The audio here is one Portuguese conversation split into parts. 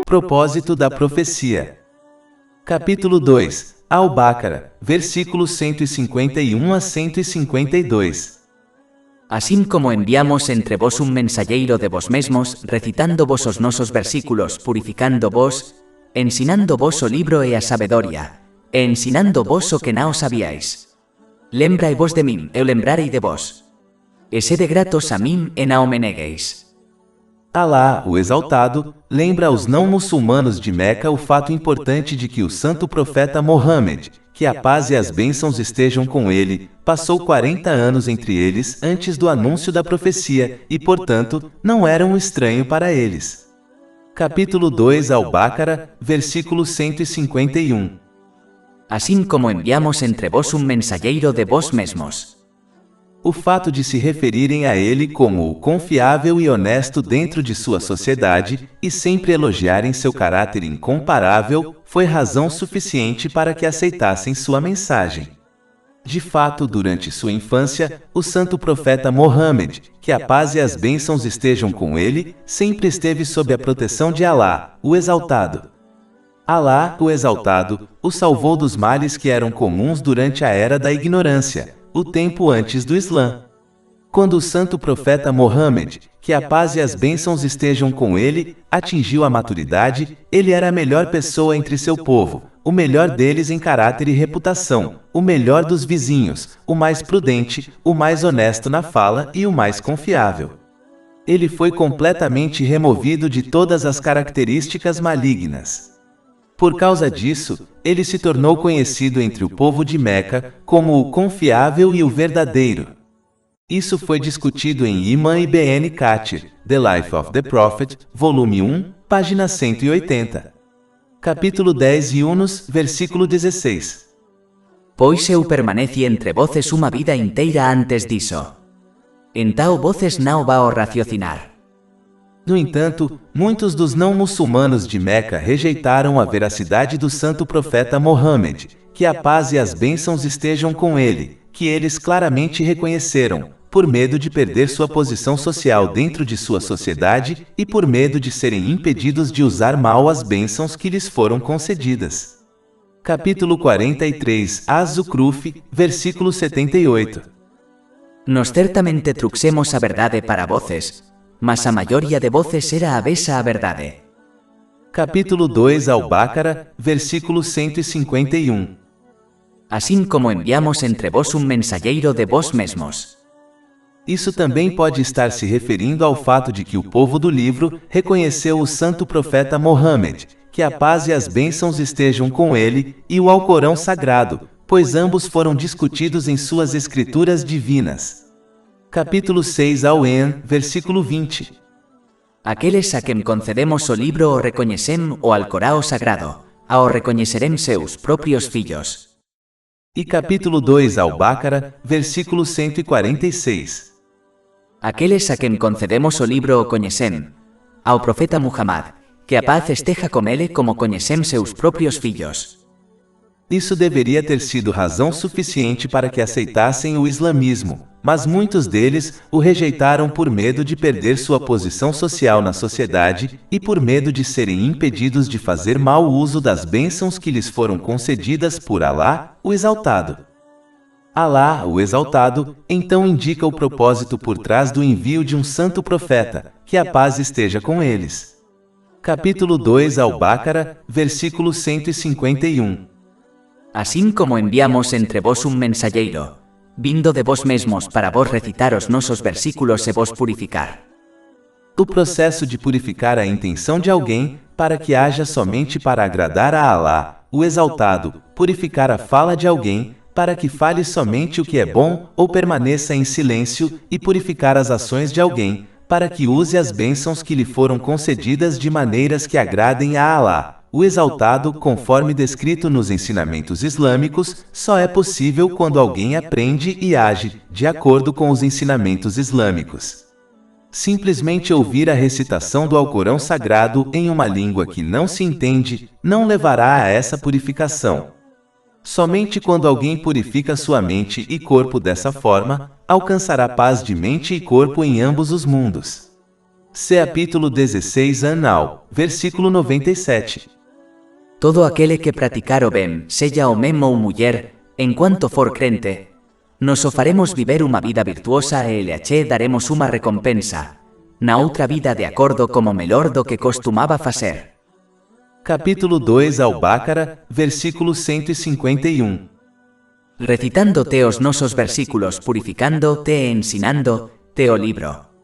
Propósito da profecia. Capítulo 2, Al-Baqarah, versículos 151 a 152. Así como enviamos entre vos un mensajeiro de vos mesmos, recitando vos os nosos versículos, purificando vos, ensinando vos o libro e a sabedoria, e ensinando vos o que não sabíais. Lembrai vos de mim, eu lembrarei de vos. E sede gratos a mim e não me negueis. Alá, o Exaltado, lembra aos não-muçulmanos de Meca o fato importante de que o santo profeta Mohammed, que a paz e as bênçãos estejam com ele, passou 40 anos entre eles antes do anúncio da profecia e, portanto, não era um estranho para eles. Capítulo 2 Al-Baqarah, versículo 151. Assim como enviamos entre vos um mensageiro de vós mesmos. O fato de se referirem a ele como o confiável e honesto dentro de sua sociedade e sempre elogiarem seu caráter incomparável foi razão suficiente para que aceitassem sua mensagem. De fato, durante sua infância, o santo profeta Mohammed, que a paz e as bênçãos estejam com ele, sempre esteve sob a proteção de Alá, o Exaltado. Alá, o Exaltado, o salvou dos males que eram comuns durante a era da ignorância, o tempo antes do Islã. Quando o santo profeta Mohammed, que a paz e as bênçãos estejam com ele, atingiu a maturidade, ele era a melhor pessoa entre seu povo, o melhor deles em caráter e reputação, o melhor dos vizinhos, o mais prudente, o mais honesto na fala e o mais confiável. Ele foi completamente removido de todas as características malignas. Por causa disso, ele se tornou conhecido entre o povo de Meca como o confiável e o verdadeiro. Isso foi discutido em Iman Ibn Kathir, The Life of the Prophet, volume 1, página 180. Capítulo 10 Yunus, versículo 16. Pois eu permaneci entre voces uma vida inteira antes disso. Então voces não vão raciocinar. No entanto, muitos dos não-muçulmanos de Meca rejeitaram a veracidade do santo profeta Mohammed, que a paz e as bênçãos estejam com ele, que eles claramente reconheceram, por medo de perder sua posição social dentro de sua sociedade e por medo de serem impedidos de usar mal as bênçãos que lhes foram concedidas. Capítulo 43 Az-Zukhruf, versículo 78. Nós certamente truxemos a verdade para voces, mas a maioria de voces era avesa à verdade. Capítulo 2 Al-Baqarah, versículo 151. Assim como enviamos entre vós um mensageiro de vós mesmos. Isso também pode estar se referindo ao fato de que o povo do livro reconheceu o santo profeta Mohammed, que a paz e as bênçãos estejam com ele, e o Alcorão Sagrado, pois ambos foram discutidos em suas escrituras divinas. Capítulo 6 Al-En, versículo 20. Aqueles a quem concedemos o livro o reconhecem o Alcorão Sagrado, a o reconhecerem seus próprios filhos. E capítulo 2 Al-Baqarah, versículo 146. Aqueles a quem concedemos o livro o conhecem, ao profeta Muhammad, que a paz esteja com ele como conhecem seus próprios filhos. Isso deveria ter sido razão suficiente para que aceitassem o islamismo, mas muitos deles o rejeitaram por medo de perder sua posição social na sociedade e por medo de serem impedidos de fazer mau uso das bênçãos que lhes foram concedidas por Alá, o Exaltado. Alá, o Exaltado, então indica o propósito por trás do envio de um santo profeta, que a paz esteja com eles. Capítulo 2 Al-Baqarah, versículo 151. Assim como enviamos entre vós um mensageiro, vindo de vós mesmos para vos recitar os nossos versículos e vos purificar. O processo de purificar a intenção de alguém, para que haja somente para agradar a Alá, o Exaltado, purificar a fala de alguém, para que fale somente o que é bom ou permaneça em silêncio, e purificar as ações de alguém, para que use as bênçãos que lhe foram concedidas de maneiras que agradem a Alá, o Exaltado, conforme descrito nos ensinamentos islâmicos, só é possível quando alguém aprende e age de acordo com os ensinamentos islâmicos. Simplesmente ouvir a recitação do Alcorão Sagrado em uma língua que não se entende, não levará a essa purificação. Somente quando alguém purifica sua mente e corpo dessa forma, alcançará paz de mente e corpo em ambos os mundos. Capítulo 16 Anal, versículo 97. Todo aquele que praticar o bem, seja homem ou mulher, enquanto for crente, nos o faremos viver uma vida virtuosa e lhe daremos uma recompensa, na outra vida de acordo como melhor do que costumava fazer. Capítulo 2 Al-Baqara, versículo 151. Recitando-te os nossos versículos, purificando-te e ensinando-te o livro.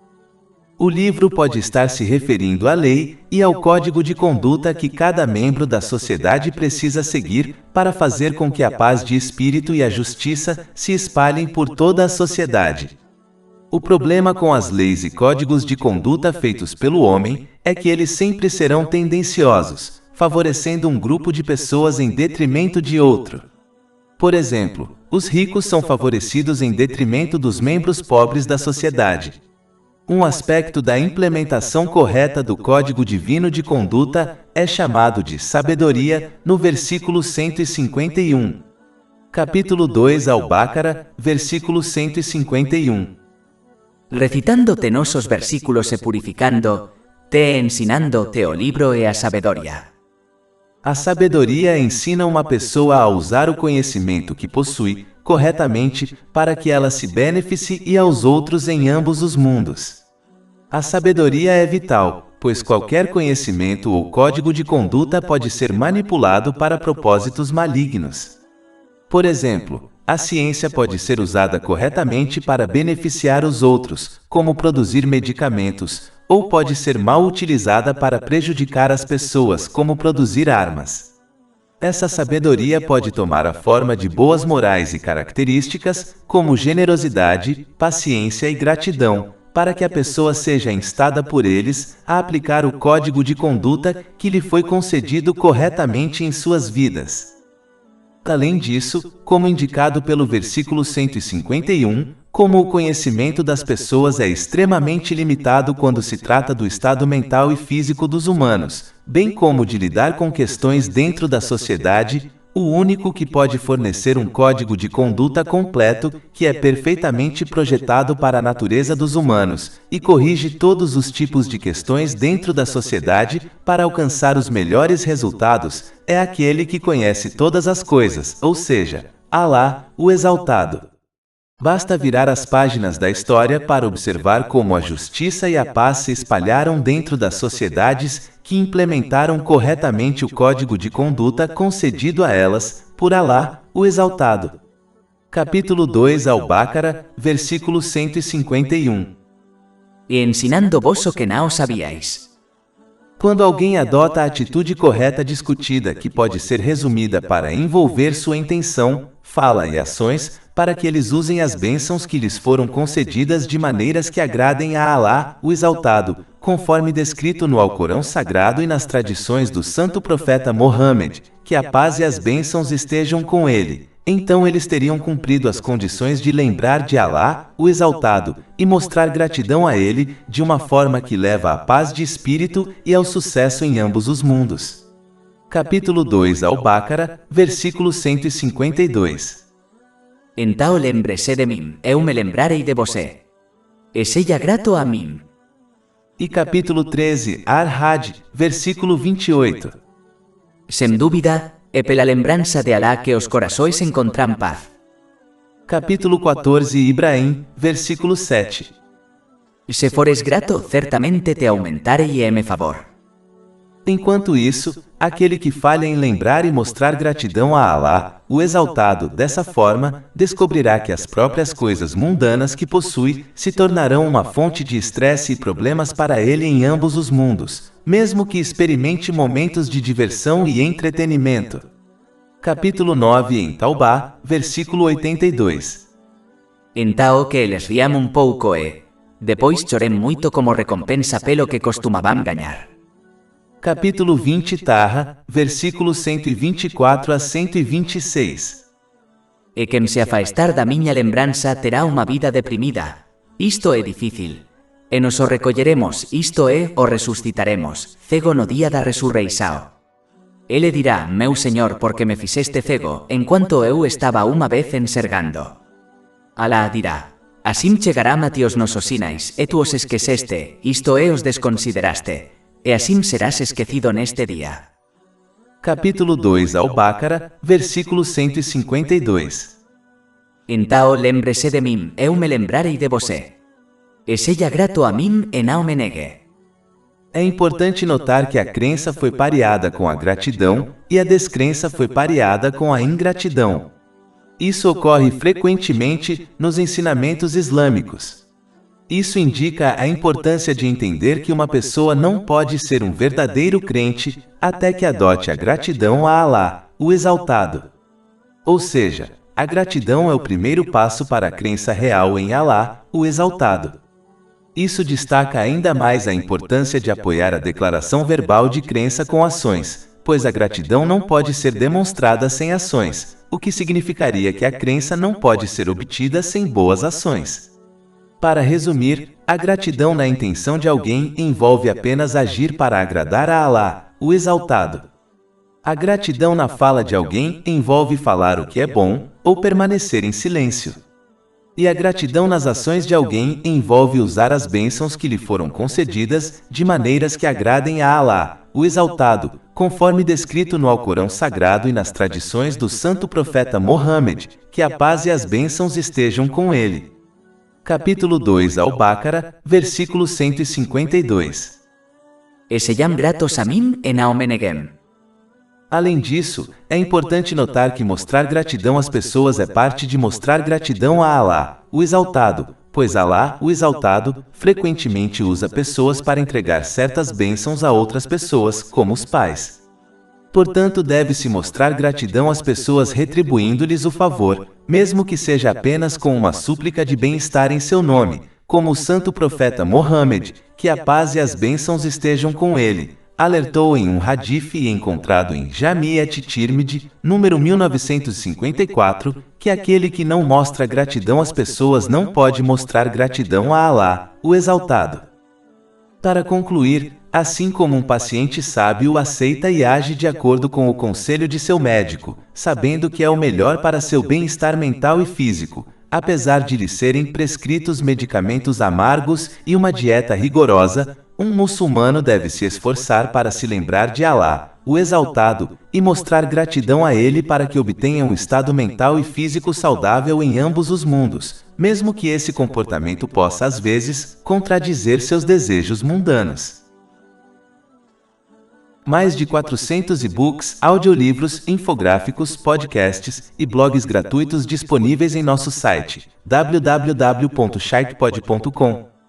O livro pode estar se referindo à lei e ao código de conduta que cada membro da sociedade precisa seguir para fazer com que a paz de espírito e a justiça se espalhem por toda a sociedade. O problema com as leis e códigos de conduta feitos pelo homem é que eles sempre serão tendenciosos, favorecendo um grupo de pessoas em detrimento de outro. Por exemplo, os ricos são favorecidos em detrimento dos membros pobres da sociedade. Um aspecto da implementação correta do Código Divino de Conduta é chamado de sabedoria, no versículo 151. Capítulo 2 Al-Baqara, versículo 151. Recitando-te nossos versículos e purificando-te e ensinando-te o livro e a sabedoria. A sabedoria ensina uma pessoa a usar o conhecimento que possui corretamente para que ela se beneficie aos outros em ambos os mundos. A sabedoria é vital, pois qualquer conhecimento ou código de conduta pode ser manipulado para propósitos malignos. Por exemplo, a ciência pode ser usada corretamente para beneficiar os outros, como produzir medicamentos, ou pode ser mal utilizada para prejudicar as pessoas, como produzir armas. Essa sabedoria pode tomar a forma de boas morais e características, como generosidade, paciência e gratidão, para que a pessoa seja instada por eles a aplicar o código de conduta que lhe foi concedido corretamente em suas vidas. Além disso, como indicado pelo versículo 151, como o conhecimento das pessoas é extremamente limitado quando se trata do estado mental e físico dos humanos, bem como de lidar com questões dentro da sociedade, o único que pode fornecer um código de conduta completo, que é perfeitamente projetado para a natureza dos humanos, e corrige todos os tipos de questões dentro da sociedade para alcançar os melhores resultados, é aquele que conhece todas as coisas, ou seja, Alá, o Exaltado. Basta virar as páginas da história para observar como a justiça e a paz se espalharam dentro das sociedades que implementaram corretamente o código de conduta concedido a elas, por Alá, o Exaltado. Capítulo 2 Al-Baqara, versículo 151. E ensinando-vos o que não sabíais. Quando alguém adota a atitude correta discutida, que pode ser resumida para envolver sua intenção, fala e ações, para que eles usem as bênçãos que lhes foram concedidas de maneiras que agradem a Alá, o Exaltado, conforme descrito no Alcorão Sagrado e nas tradições do santo profeta Mohammed, que a paz e as bênçãos estejam com ele. Então eles teriam cumprido as condições de lembrar de Alá, o Exaltado, e mostrar gratidão a ele, de uma forma que leva à paz de espírito e ao sucesso em ambos os mundos. Capítulo 2 Al-Baqara, versículo 152. Então lembre-se de mim, eu me lembrarei de você. E seja grato a mim. E capítulo 13 Ar-Had, versículo 28. Sem dúvida, é pela lembrança de Alá que os corações encontram paz. Capítulo 14 Ibrahim, versículo 7. Se fores grato, certamente te aumentarei em meu favor. Enquanto isso, aquele que falha em lembrar e mostrar gratidão a Alá, o Exaltado, dessa forma, descobrirá que as próprias coisas mundanas que possui se tornarão uma fonte de estresse e problemas para ele em ambos os mundos, mesmo que experimente momentos de diversão e entretenimento. Capítulo 9 em Taubá, versículo 82. Então que eles riam pouco e, depois chorem muito como recompensa pelo que costumavam ganhar. Capítulo 20 Taha, versículos 124 a 126. E quem se afastar da minha lembrança terá uma vida deprimida. Isto é difícil. E nos o recolheremos, isto é, o ressuscitaremos, cego no dia da ressurreição. Ele dirá, meu Senhor, porque me fizeste cego, enquanto eu estava uma vez enxergando. Alá dirá, Assim chegará a ti os nossos sinais, e tu os esqueceste, isto é, os desconsideraste, e assim serás esquecido neste dia. Capítulo 2 Al-Baqara, versículo 152. Então lembre-se de mim, eu me lembrarei de você. E seja grato a mim e não me negue. É importante notar que a crença foi pareada com a gratidão e a descrença foi pareada com a ingratidão. Isso ocorre frequentemente nos ensinamentos islâmicos. Isso indica a importância de entender que uma pessoa não pode ser um verdadeiro crente até que adote a gratidão a Alá, o Exaltado. Ou seja, a gratidão é o primeiro passo para a crença real em Alá, o Exaltado. Isso destaca ainda mais a importância de apoiar a declaração verbal de crença com ações, pois a gratidão não pode ser demonstrada sem ações, o que significaria que a crença não pode ser obtida sem boas ações. Para resumir, a gratidão na intenção de alguém envolve apenas agir para agradar a Alá, o Exaltado. A gratidão na fala de alguém envolve falar o que é bom ou permanecer em silêncio. E a gratidão nas ações de alguém envolve usar as bênçãos que lhe foram concedidas de maneiras que agradem a Alá, o Exaltado, conforme descrito no Alcorão Sagrado e nas tradições do santo profeta Mohammed, que a paz e as bênçãos estejam com ele. Capítulo 2 Al-Baqara, versículo 152. E sejam gratos a mim e não me neguem. Além disso, é importante notar que mostrar gratidão às pessoas é parte de mostrar gratidão a Alá, o Exaltado, pois Alá, o Exaltado, frequentemente usa pessoas para entregar certas bênçãos a outras pessoas, como os pais. Portanto, deve-se mostrar gratidão às pessoas retribuindo-lhes o favor, mesmo que seja apenas com uma súplica de bem-estar em seu nome, como o santo profeta Mohammed, que a paz e as bênçãos estejam com ele, alertou em um hadith encontrado em Jami' at-Tirmidhi, número 1954, que aquele que não mostra gratidão às pessoas não pode mostrar gratidão a Alá, o Exaltado. Para concluir, assim como um paciente sábio aceita e age de acordo com o conselho de seu médico, sabendo que é o melhor para seu bem-estar mental e físico, apesar de lhe serem prescritos medicamentos amargos e uma dieta rigorosa, um muçulmano deve se esforçar para se lembrar de Alá, o Exaltado, e mostrar gratidão a ele para que obtenha um estado mental e físico saudável em ambos os mundos, mesmo que esse comportamento possa às vezes contradizer seus desejos mundanos. Mais de 400 e-books, audiolivros, infográficos, podcasts e blogs gratuitos disponíveis em nosso site www.sharkpod.com.